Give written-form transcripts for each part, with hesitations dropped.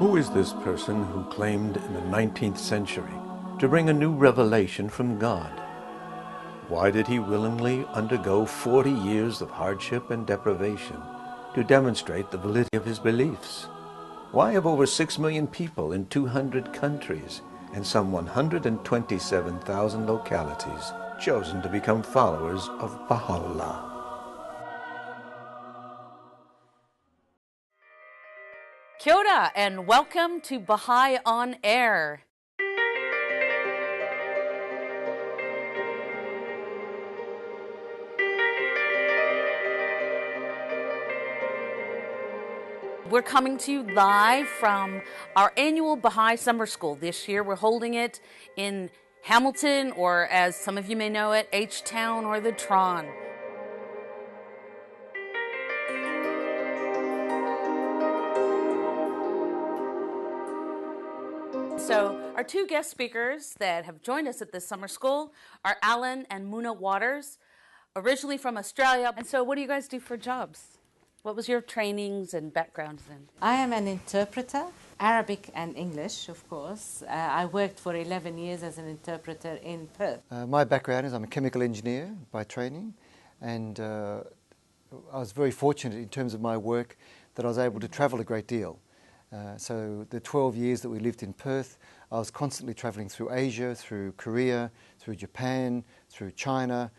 Who is this person who claimed in the 19th century to bring a new revelation from God? Why did he willingly undergo 40 years of hardship and deprivation to demonstrate the validity of his beliefs? Why have over 6 million people in 200 countries and some 127,000 localities chosen to become followers of Baha'u'llah? Kia ora, and welcome to Baha'i on Air. We're coming to you live from our annual Baha'i Summer School. This year we're holding it in Hamilton, or as some of you may know it, H-Town or the Tron. So our two guest speakers that have joined us at this summer school are Alan and Muna Waters, originally from Australia. And so what do you guys do for jobs? What was your trainings and backgrounds in? I am an interpreter, Arabic and English, of course. I worked for 11 years as an interpreter in Perth. My background is I'm a chemical engineer by training, and I was very fortunate in terms of my work that I was able to travel a great deal. So the 12 years that we lived in Perth, I was constantly travelling through Asia, through Korea, through Japan, through China,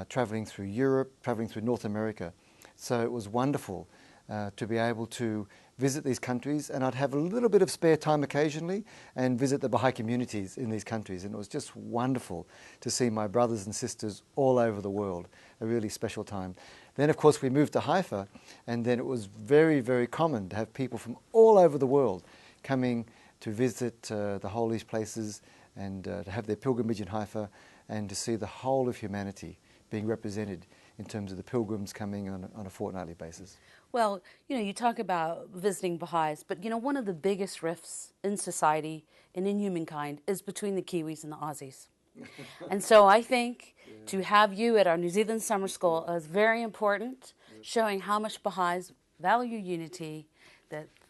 travelling through Europe, travelling through North America. So it was wonderful to be able to visit these countries, and I'd have a little bit of spare time occasionally and visit the Baha'i communities in these countries, and it was just wonderful to see my brothers and sisters all over the world, a really special time. Then of course we moved to Haifa, and then it was very, very common to have people from all over the world coming to visit the holiest places and to have their pilgrimage in Haifa and to see the whole of humanity being represented in terms of the pilgrims coming on a fortnightly basis. Well, you talk about visiting Baha'is, but one of the biggest rifts in society and in humankind is between the Kiwis and the Aussies. And so I think to have you at our New Zealand Summer School is very important, showing how much Baha'is value unity,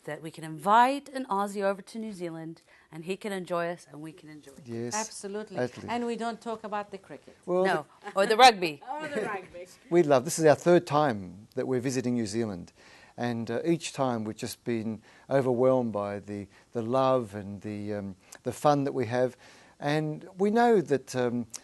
that we can invite an Aussie over to New Zealand and he can enjoy us and we can enjoy him. Yes, Absolutely. And we don't talk about the cricket. Well, no, or the rugby. We love, this is our third time that we're visiting New Zealand, and each time we've just been overwhelmed by the love and the fun that we have. And we know that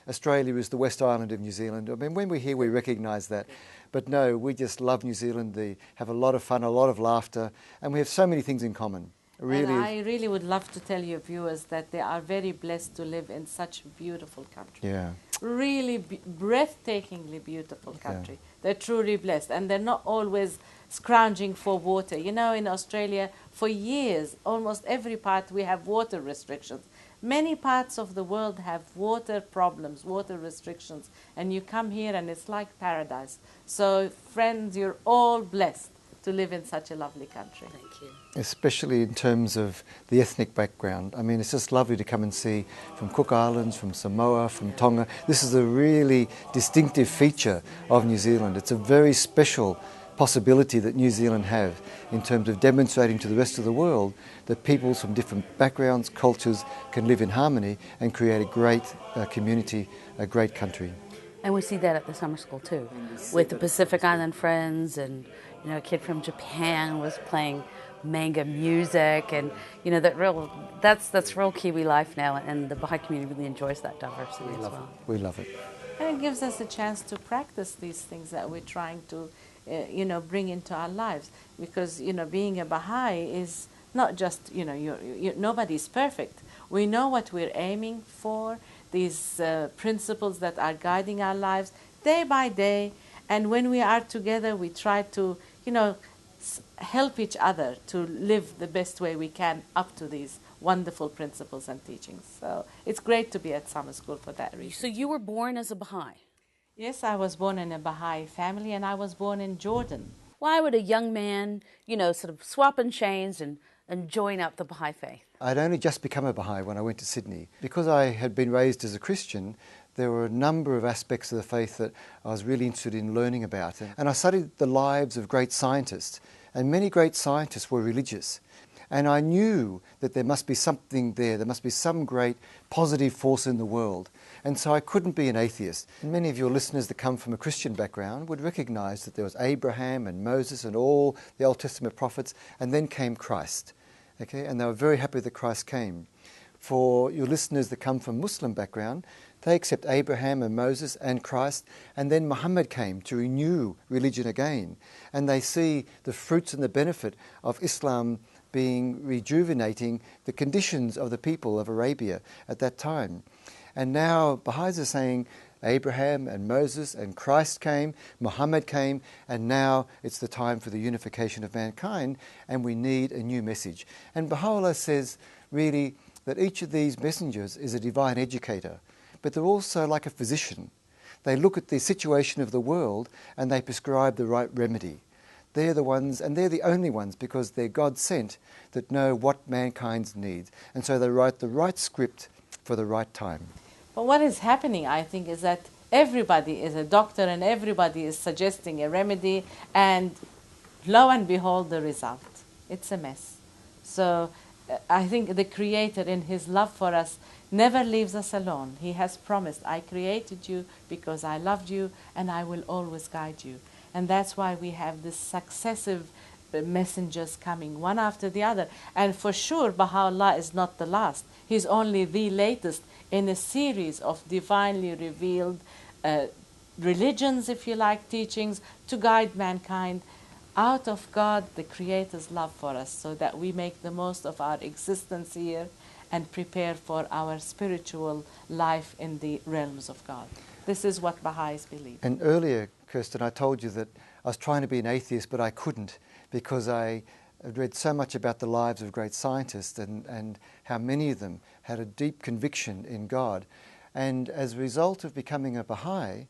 Australia is the West Island of New Zealand. I mean, when we're here we recognise that. But no, we just love New Zealand. They have a lot of fun, a lot of laughter, and we have so many things in common. And I really would love to tell your viewers that they are very blessed to live in such a beautiful country. Yeah. Really breathtakingly beautiful country. Yeah. They're truly blessed, and they're not always scrounging for water. In Australia, for years, almost every part we have water restrictions. Many parts of the world have water problems, water restrictions, and you come here and it's like paradise. So, friends, you're all blessed to live in such a lovely country. Thank you. Especially in terms of the ethnic background. I mean, it's just lovely to come and see from Cook Islands, from Samoa, from Tonga. This is a really distinctive feature of New Zealand. It's a very special possibility that New Zealand have in terms of demonstrating to the rest of the world that peoples from different backgrounds, cultures can live in harmony and create a great community, a great country. And we see that at the summer school too, with the Pacific Island Friends, and a kid from Japan was playing manga music, and that's real Kiwi life now, and the Baha'i community really enjoys that diversity as well. We love it. And it gives us a chance to practice these things that we're trying to bring into our lives, because being a Baha'i is not just nobody's perfect. We know what we're aiming for, these principles that are guiding our lives day by day, and when we are together we try to help each other to live the best way we can up to these wonderful principles and teachings. So it's great to be at summer school for that reason. So you were born as a Baha'i? Yes, I was born in a Baha'i family, and I was born in Jordan. Why would a young man, sort of swap and change and join up the Baha'i faith? I'd only just become a Baha'i when I went to Sydney. Because I had been raised as a Christian, there were a number of aspects of the faith that I was really interested in learning about. And I studied the lives of great scientists, and many great scientists were religious. And I knew that there must be something there must be some great positive force in the world. And so I couldn't be an atheist. Many of your listeners that come from a Christian background would recognize that there was Abraham and Moses and all the Old Testament prophets, and then came Christ. Okay? And they were very happy that Christ came. For your listeners that come from Muslim background, they accept Abraham and Moses and Christ, and then Muhammad came to renew religion again. And they see the fruits and the benefit of Islam being rejuvenating the conditions of the people of Arabia at that time. And now Baha'is are saying Abraham and Moses and Christ came, Muhammad came, and now it's the time for the unification of mankind, and we need a new message. And Baha'u'llah says really that each of these messengers is a divine educator, but they're also like a physician. They look at the situation of the world and they prescribe the right remedy. They're the ones, and they're the only ones, because they're God sent, that know what mankind needs. And so they write the right script for the right time. But what is happening, I think, is that everybody is a doctor and everybody is suggesting a remedy, and lo and behold, the result. It's a mess. So I think the Creator, in His love for us, never leaves us alone. He has promised, I created you because I loved you and I will always guide you. And that's why we have this successive messengers coming one after the other. And for sure, Baha'u'llah is not the last. He's only the latest in a series of divinely revealed religions, if you like, teachings to guide mankind out of God, the Creator's love for us, so that we make the most of our existence here and prepare for our spiritual life in the realms of God. This is what Baha'is believe. And earlier, Kirsten, I told you that I was trying to be an atheist, but I couldn't, because I read so much about the lives of great scientists and how many of them had a deep conviction in God. And as a result of becoming a Baha'i,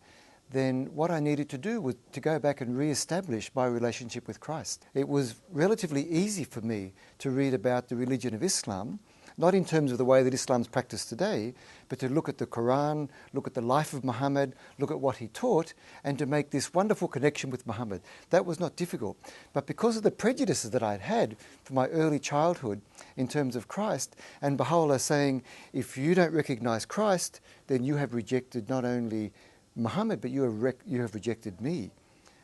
then what I needed to do was to go back and re-establish my relationship with Christ. It was relatively easy for me to read about the religion of Islam, not in terms of the way that Islam's practiced today, but to look at the Quran, look at the life of Muhammad, look at what he taught, and to make this wonderful connection with Muhammad. That was not difficult. But because of the prejudices that I'd had from my early childhood in terms of Christ, and Baha'u'llah saying, if you don't recognize Christ, then you have rejected not only Muhammad, but you have rejected me.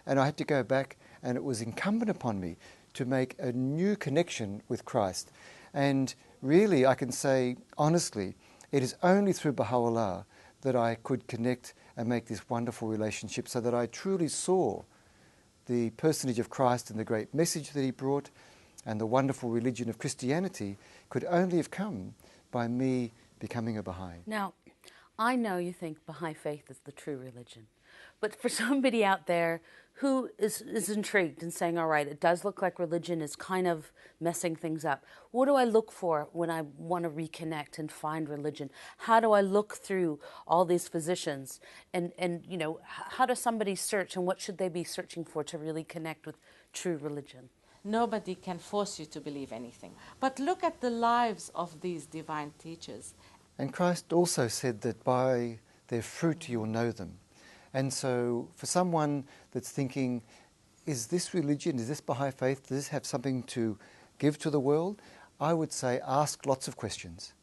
And I had to go back, and it was incumbent upon me to make a new connection with Christ. And really, I can say honestly, it is only through Baha'u'llah that I could connect and make this wonderful relationship, so that I truly saw the personage of Christ and the great message that he brought, and the wonderful religion of Christianity could only have come by me becoming a Baha'i. Now, I know you think Baha'i Faith is the true religion, but for somebody out there who is intrigued and saying, all right, it does look like religion is kind of messing things up. What do I look for when I want to reconnect and find religion? How do I look through all these physicians? And you know, how does somebody search, and what should they be searching for to really connect with true religion? Nobody can force you to believe anything. But look at the lives of these divine teachers. And Christ also said that by their fruit you'll know them. And so for someone that's thinking, is this religion, is this Baha'i Faith, does this have something to give to the world? I would say ask lots of questions.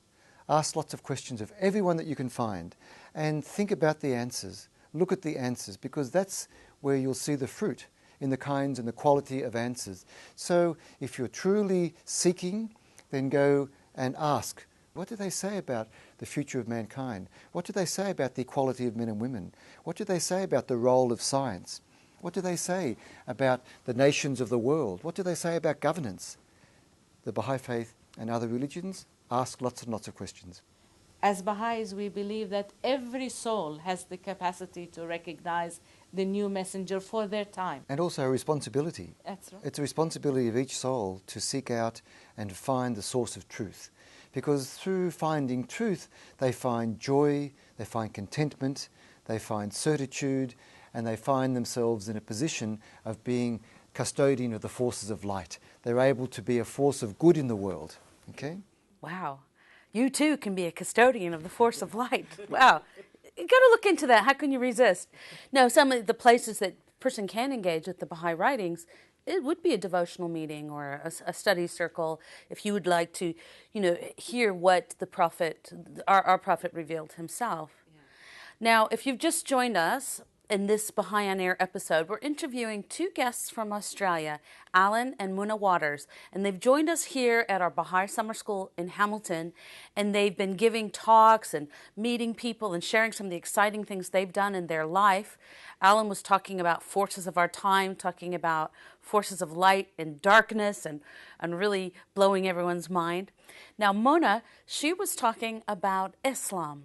Ask lots of questions of everyone that you can find, and think about the answers. Look at the answers, because that's where you'll see the fruit in the kinds and the quality of answers. So if you're truly seeking, then go and ask. What do they say about the future of mankind? What do they say about the equality of men and women? What do they say about the role of science? What do they say about the nations of the world? What do they say about governance? The Baha'i Faith and other religions ask lots and lots of questions. As Baha'is, we believe that every soul has the capacity to recognize the new messenger for their time. And also a responsibility. That's right. It's a responsibility of each soul to seek out and find the source of truth. Because through finding truth, they find joy, they find contentment, they find certitude, and they find themselves in a position of being custodian of the forces of light. They're able to be a force of good in the world. Okay? Wow. You too can be a custodian of the force of light. Wow. You got to look into that. How can you resist? No, some of the places that person can engage with the Baha'i writings it would be a devotional meeting or a study circle if you would like to, hear what the prophet, our prophet revealed himself. Yeah. Now, if you've just joined us in this Baha'i on Air episode, we're interviewing two guests from Australia, Alan and Muna Waters, and they've joined us here at our Baha'i Summer School in Hamilton, and they've been giving talks and meeting people and sharing some of the exciting things they've done in their life. Alan was talking about forces of our time, talking about forces of light and darkness, and really blowing everyone's mind. Now, Mona, she was talking about Islam.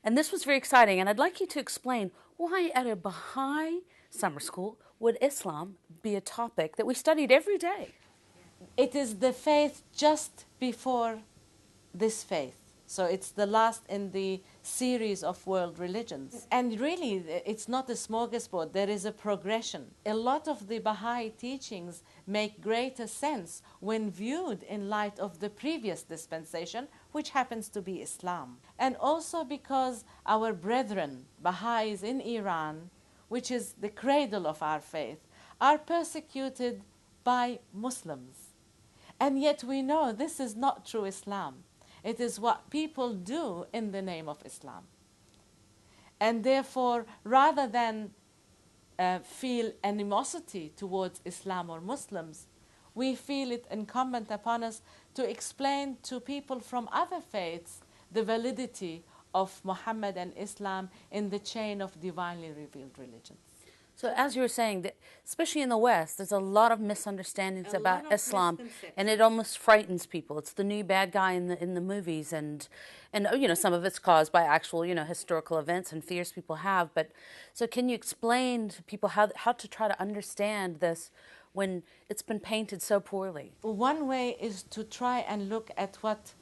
And this was very exciting, and I'd like you to explain why at a Baha'i summer school would Islam be a topic that we studied every day? It is the faith just before this faith. So it's the last in the series of world religions. And really, it's not a smorgasbord. There is a progression. A lot of the Baha'i teachings make greater sense when viewed in light of the previous dispensation, which happens to be Islam. And also because our brethren, Baha'is in Iran, which is the cradle of our faith, are persecuted by Muslims. And yet we know this is not true Islam. It is what people do in the name of Islam. And therefore, rather than feel animosity towards Islam or Muslims, we feel it incumbent upon us to explain to people from other faiths the validity of Muhammad and Islam in the chain of divinely revealed religions. So as you were saying, that especially in the West, there's a lot of misunderstandings about Islam, and it almost frightens people. It's the new bad guy in the movies, and some of it's caused by actual historical events and fears people have. But so can you explain to people how to try to understand this when it's been painted so poorly? One way is to try and look at what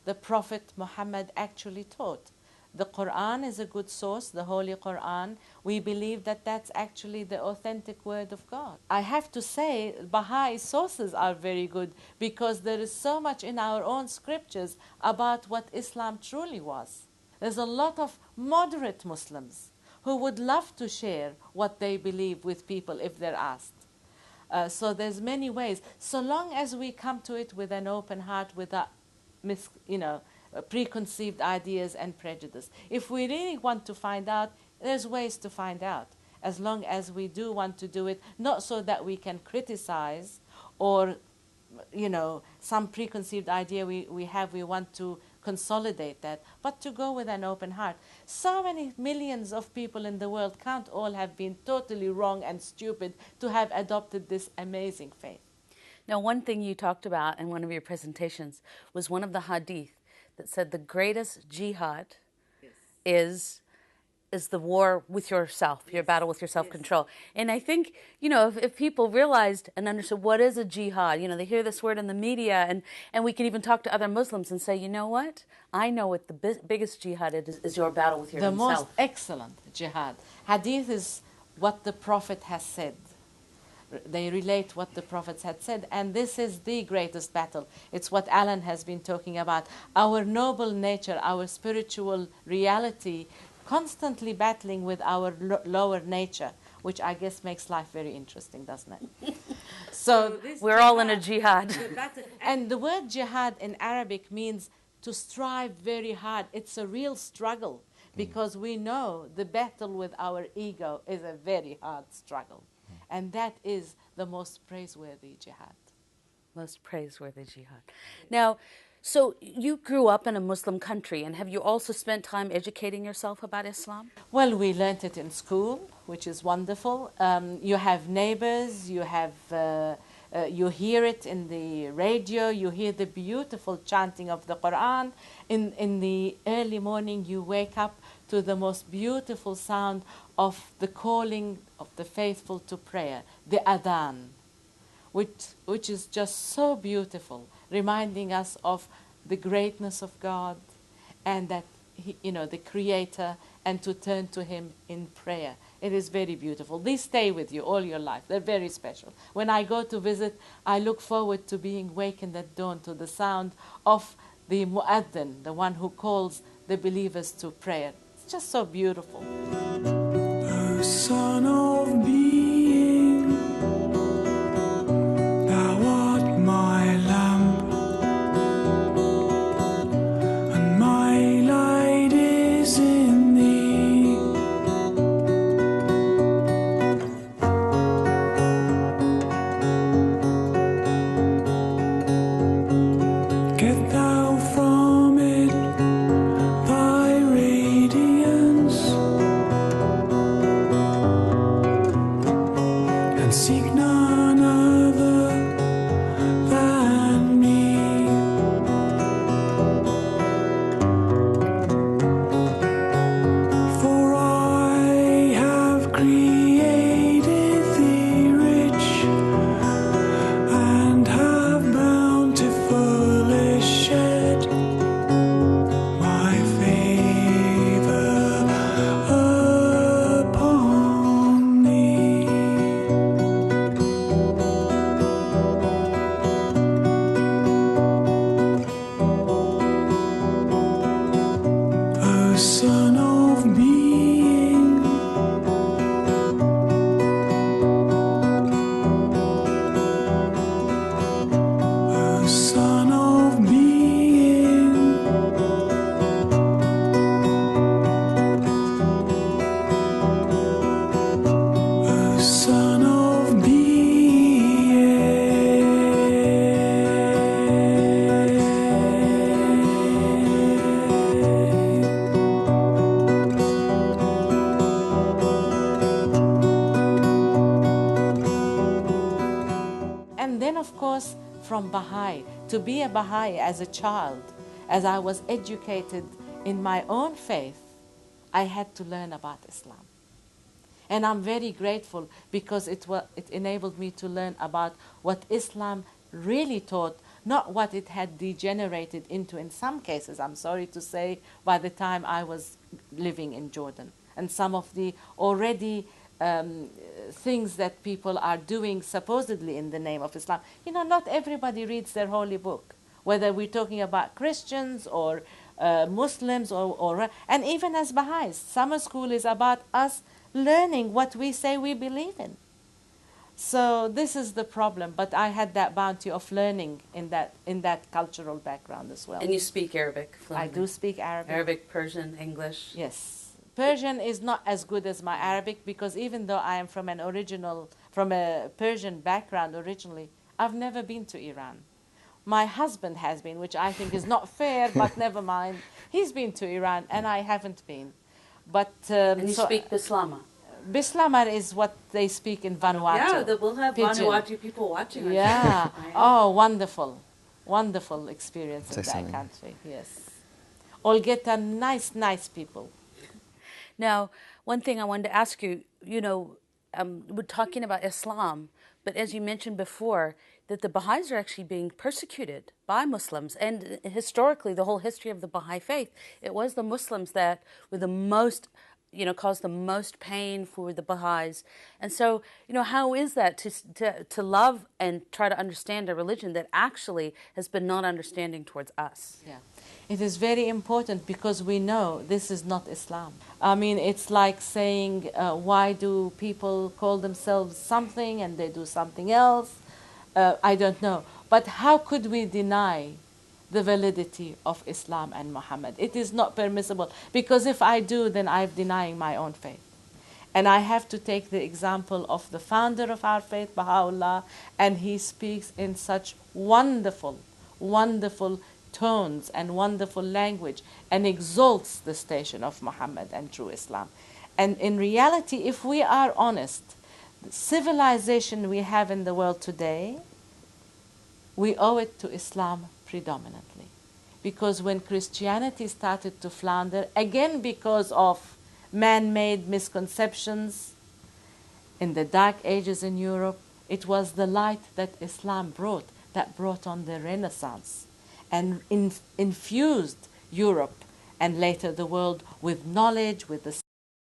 the Prophet Muhammad actually taught. The Quran is a good source, the Holy Quran. We believe that that's actually the authentic word of God. I have to say, Baha'i sources are very good because there is so much in our own scriptures about what Islam truly was. There's a lot of moderate Muslims who would love to share what they believe with people if they're asked. So there's many ways. So long as we come to it with an open heart, without preconceived ideas and prejudice. If we really want to find out, there's ways to find out. As long as we do want to do it, not so that we can criticize or, some preconceived idea we want to consolidate that, but to go with an open heart. So many millions of people in the world can't all have been totally wrong and stupid to have adopted this amazing faith. Now, one thing you talked about in one of your presentations was one of the hadith that said the greatest jihad is the war with yourself, your battle with your self-control. And I think, if people realized and understood what is a jihad, they hear this word in the media, and we can even talk to other Muslims and say, you know what? I know what the biggest jihad is your battle with yourself. The most excellent jihad. Hadith is what the Prophet has said. They relate what the prophets had said, and this is the greatest battle. It's what Alan has been talking about. Our noble nature, our spiritual reality, constantly battling with our lower nature, which I guess makes life very interesting, doesn't it? So we're all in a jihad. And the word jihad in Arabic means to strive very hard. It's a real struggle, because we know the battle with our ego is a very hard struggle. And that is the most praiseworthy jihad. Most praiseworthy jihad. Now, so you grew up in a Muslim country, and have you also spent time educating yourself about Islam? Well, we learnt it in school, which is wonderful. You have neighbors, you hear it in the radio, you hear the beautiful chanting of the Quran. In the early morning, you wake up to the most beautiful sound of the calling of the faithful to prayer, the adhan, which is just so beautiful, reminding us of the greatness of God and that the Creator, and to turn to Him in prayer. It is very beautiful. These stay with you all your life. They're very special. When I go to visit, I look forward to being wakened at dawn to the sound of the mu'adhin, the one who calls the believers to prayer. It's just so beautiful. Son of being, to be a Baha'i as a child, as I was educated in my own faith, I had to learn about Islam. And I'm very grateful because it enabled me to learn about what Islam really taught, not what it had degenerated into in some cases, I'm sorry to say, by the time I was living in Jordan. And some of the already things that people are doing supposedly in the name of Islam. You know, not everybody reads their holy book, whether we're talking about Christians or Muslims and even as Baha'is. Summer school is about us learning what we say we believe in. So this is the problem, but I had that bounty of learning in that cultural background as well. And you speak Arabic fluently? I do speak Arabic. Arabic, Persian, English? Yes. Persian is not as good as my Arabic because even though I am from a Persian background originally, I've never been to Iran. My husband has been, which I think is not fair, but never mind. He's been to Iran and I haven't been. But and you speak Bislama? Bislama is what they speak in Vanuatu. Yeah, we'll have Pidgin. Vanuatu people watching. Yeah. Oh, wonderful. Wonderful experience in that country. Yes. Olgeta, nice people. Now, one thing I wanted to ask you, we're talking about Islam, but as you mentioned before, that the Baha'is are actually being persecuted by Muslims. And historically, the whole history of the Baha'i Faith, it was the Muslims that were the most, caused the most pain for the Baha'is. And so, how is that to love and try to understand a religion that actually has been not understanding towards us? Yeah. It is very important because we know this is not Islam. I mean, it's like saying, why do people call themselves something and they do something else? I don't know. But how could we deny the validity of Islam and Muhammad? It is not permissible because if I do, then I'm denying my own faith. And I have to take the example of the founder of our faith, Baha'u'llah, and he speaks in such wonderful tones and wonderful language and exalts the station of Muhammad and true Islam. And in reality, if we are honest, the civilization we have in the world today, we owe it to Islam predominantly. Because when Christianity started to flounder, again because of man-made misconceptions in the Dark Ages in Europe, it was the light that Islam brought that brought on the Renaissance and infused Europe and later the world with knowledge, with the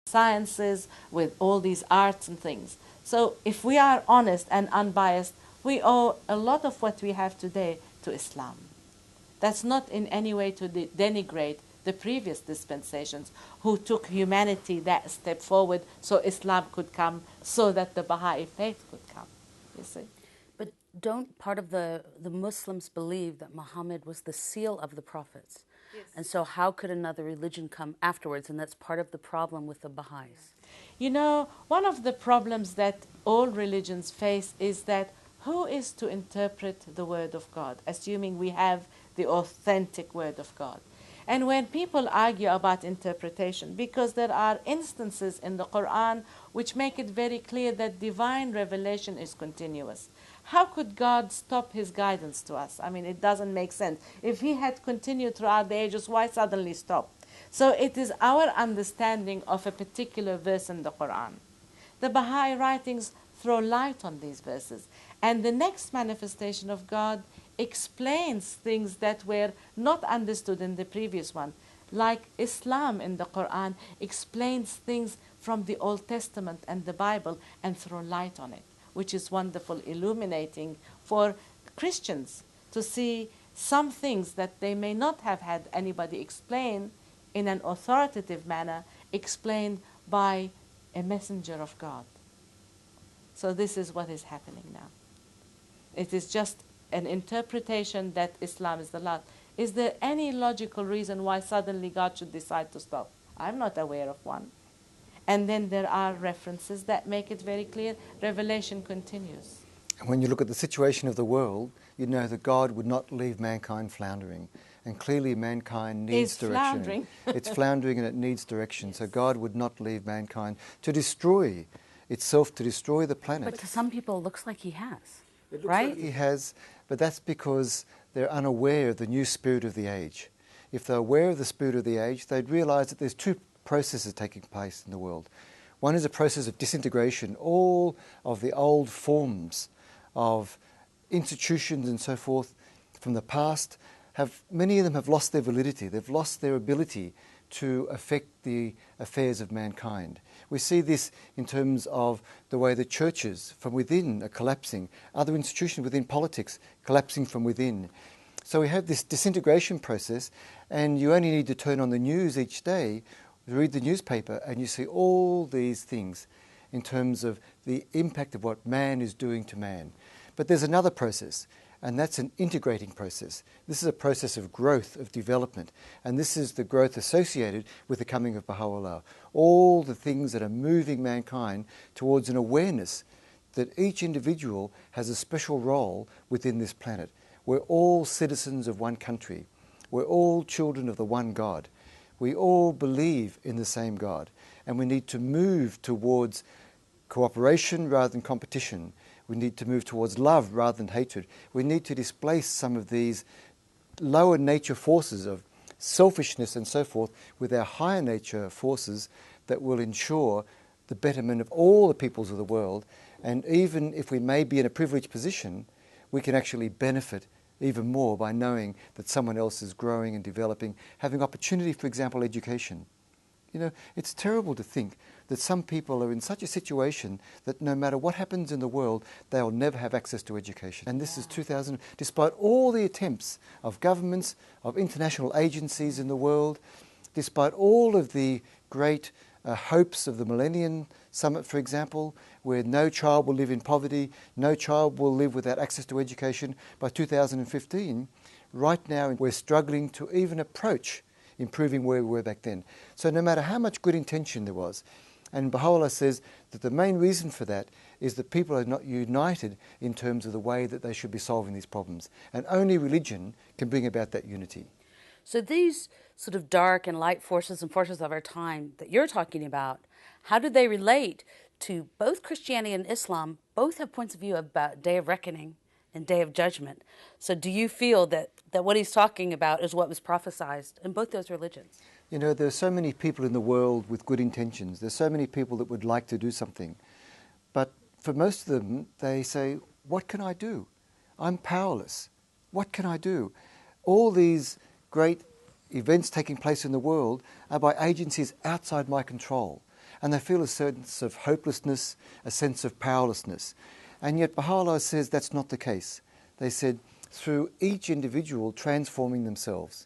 sciences, with all these arts and things. So if we are honest and unbiased, we owe a lot of what we have today to Islam. That's not in any way to denigrate the previous dispensations who took humanity that step forward so Islam could come, so that the Baha'i Faith could come, you see. But don't part of the Muslims believe that Muhammad was the seal of the prophets? Yes. And so how could another religion come afterwards? And that's part of the problem with the Baha'is. You know, one of the problems that all religions face is that who is to interpret the Word of God, assuming we have the authentic Word of God? And when people argue about interpretation, because there are instances in the Quran which make it very clear that divine revelation is continuous. How could God stop his guidance to us? I mean, it doesn't make sense. If he had continued throughout the ages, why suddenly stop? So it is our understanding of a particular verse in the Quran. The Baha'i writings throw light on these verses. And the next manifestation of God explains things that were not understood in the previous one. Like Islam in the Quran explains things from the Old Testament and the Bible and throw light on it, which is wonderful, illuminating for Christians to see some things that they may not have had anybody explain in an authoritative manner, explained by a messenger of God. So this is what is happening now. It is just an interpretation that Islam is the last. Is there any logical reason why suddenly God should decide to stop? I'm not aware of one. And then there are references that make it very clear. Revelation continues. When you look at the situation of the world, you know that God would not leave mankind floundering. And clearly mankind needs direction. Floundering. It's floundering and it needs direction. Yes. So God would not leave mankind to destroy itself, to destroy the planet. But to some people it looks like he has. It looks like he has, but that's because they're unaware of the new spirit of the age. If they're aware of the spirit of the age, they'd realise that there's two processes taking place in the world. One is a process of disintegration. All of the old forms of institutions and so forth from the past many of them have lost their validity. They've lost their ability to affect the affairs of mankind. We see this in terms of the way the churches from within are collapsing, other institutions within politics collapsing from within. So we have this disintegration process, and you only need to turn on the news each day, read the newspaper, and you see all these things in terms of the impact of what man is doing to man. But there's another process, and that's an integrating process. This is a process of growth, of development, and this is the growth associated with the coming of Baha'u'llah. All the things that are moving mankind towards an awareness that each individual has a special role within this planet. We're all citizens of one country. We're all children of the one God. We all believe in the same God, and we need to move towards cooperation rather than competition. We need to move towards love rather than hatred. We need to displace some of these lower nature forces of selfishness and so forth with our higher nature forces that will ensure the betterment of all the peoples of the world. And even if we may be in a privileged position, we can actually benefit even more by knowing that someone else is growing and developing, having opportunity, for example, education. You know, it's terrible to think that some people are in such a situation that no matter what happens in the world, they'll never have access to education. And this is 2000, despite all the attempts of governments, of international agencies in the world, despite all of the great hopes of the Millennium Summit, for example, where no child will live in poverty, no child will live without access to education by 2015, right now we're struggling to even approach improving where we were back then. So no matter how much good intention there was, and Baha'u'llah says that the main reason for that is that people are not united in terms of the way that they should be solving these problems. And only religion can bring about that unity. So these sort of dark and light forces and forces of our time that you're talking about, how do they relate to both Christianity and Islam? Both have points of view about Day of Reckoning and Day of Judgment. So do you feel that what he's talking about is what was prophesied in both those religions? You know, there are so many people in the world with good intentions. There's so many people that would like to do something. But for most of them, they say, what can I do? I'm powerless. What can I do? All these great events taking place in the world are by agencies outside my control. And they feel a sense of hopelessness, a sense of powerlessness. And yet Baha'u'llah says that's not the case. They said, through each individual transforming themselves,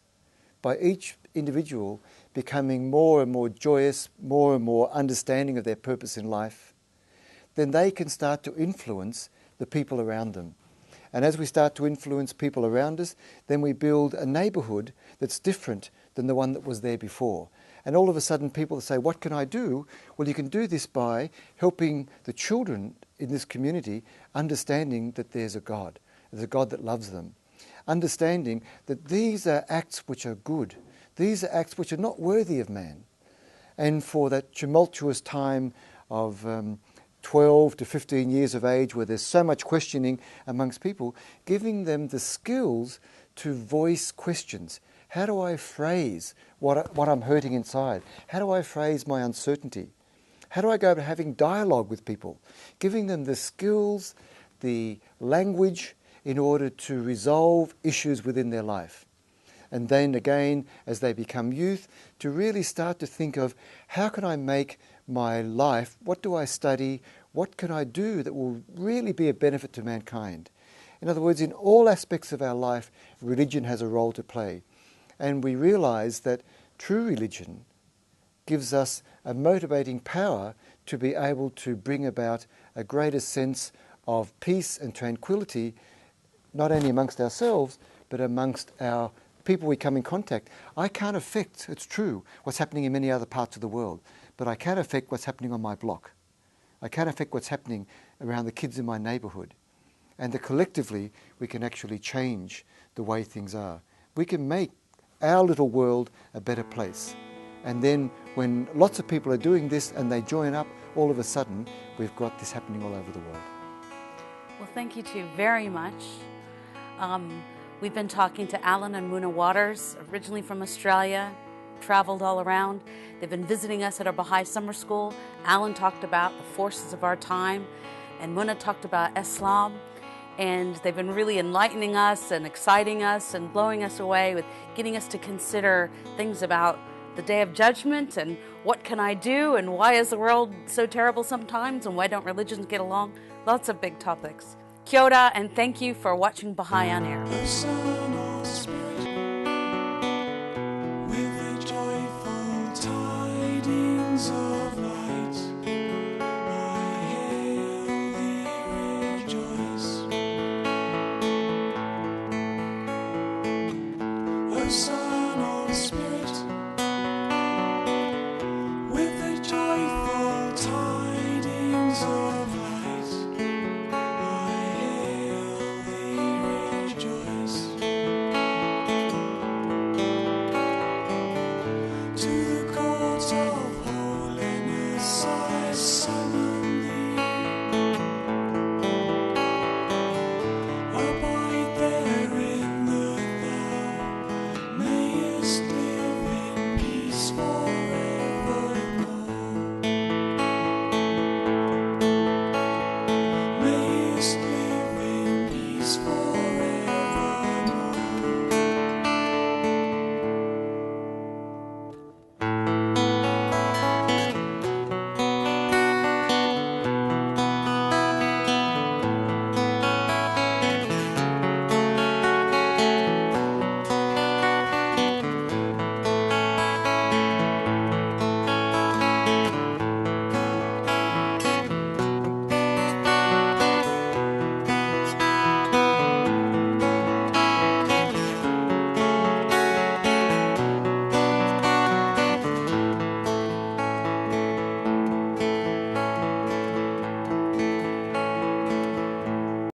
by each individual becoming more and more joyous, more and more understanding of their purpose in life, then they can start to influence the people around them. And as we start to influence people around us, then we build a neighbourhood that's different than the one that was there before. And all of a sudden people say, what can I do? Well, you can do this by helping the children in this community understanding that there's a God that loves them. Understanding that these are acts which are good. These are acts which are not worthy of man. And for that tumultuous time of 12 to 15 years of age where there's so much questioning amongst people, giving them the skills to voice questions. How do I phrase what I'm hurting inside? How do I phrase my uncertainty? How do I go about having dialogue with people? Giving them the skills, the language in order to resolve issues within their life. And then again, as they become youth, to really start to think of how can I make my life, what do I study, what can I do that will really be a benefit to mankind? In other words, in all aspects of our life, religion has a role to play. And we realize that true religion gives us a motivating power to be able to bring about a greater sense of peace and tranquility, not only amongst ourselves, but amongst our people we come in contact. I can't affect, it's true, what's happening in many other parts of the world, but I can affect what's happening on my block. I can affect what's happening around the kids in my neighbourhood. And that collectively, we can actually change the way things are. We can make our little world a better place. And then when lots of people are doing this and they join up, all of a sudden, we've got this happening all over the world. Well, thank you two very much. We've been talking to Alan and Muna Waters, originally from Australia, traveled all around. They've been visiting us at our Baha'i summer school. Alan talked about the forces of our time, and Muna talked about Islam. And they've been really enlightening us and exciting us and blowing us away with getting us to consider things about the Day of Judgment and what can I do and why is the world so terrible sometimes and why don't religions get along? Lots of big topics. Kia ora, and thank you for watching Baha'i on Air. Son